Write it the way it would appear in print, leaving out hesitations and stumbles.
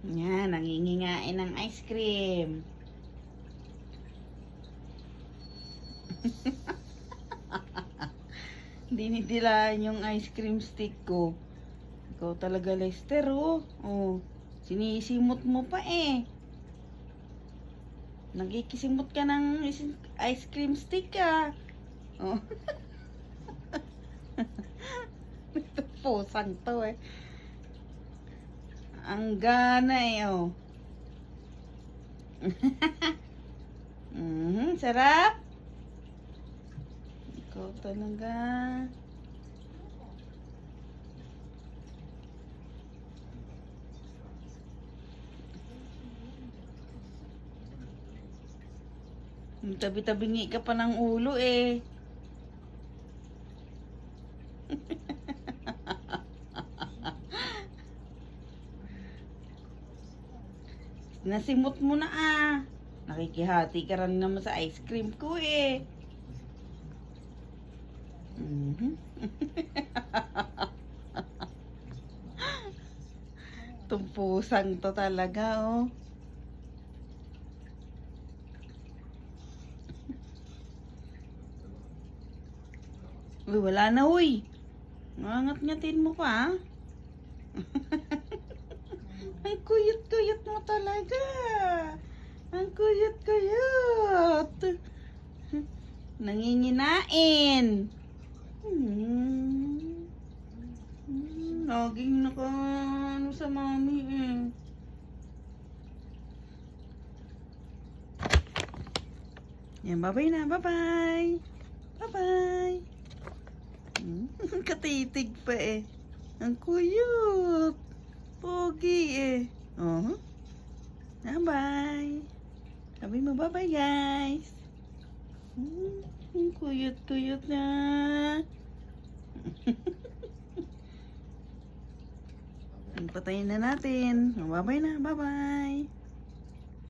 Yan, nangingingain ng ice cream. Dinidilaan yung ice cream stick ko. Ikaw talaga, Lester, oh. Oh, sinisimot mo pa eh. Nagkikisimot ka ng ice cream stick ah. Oh. Ito pusang to eh. Ang gana eh, oh. Sarap. Ikaw talaga. Tabi-tabingi ka pa ng ulo eh. Nasimot mo na ah. Nakikihati ka rin naman sa ice cream ko eh. Tumpusan to talaga oh. Uy, wala na uy. Nangat-ngatin mo pa. Ang kuyot-kuyot mo talaga. Ang kuyot-kuyot. Nanginginain. Laging naka ano sa mami eh. Yan, bye-bye na. Bye-bye. Bye-bye. Katitig pa eh. Ang kuyot. Pogi eh. Oh. Bye-bye. Sabi mo bye-bye guys. Ang kuyot-kuyot na. Patayin na natin. Bye-bye na. Bye-bye.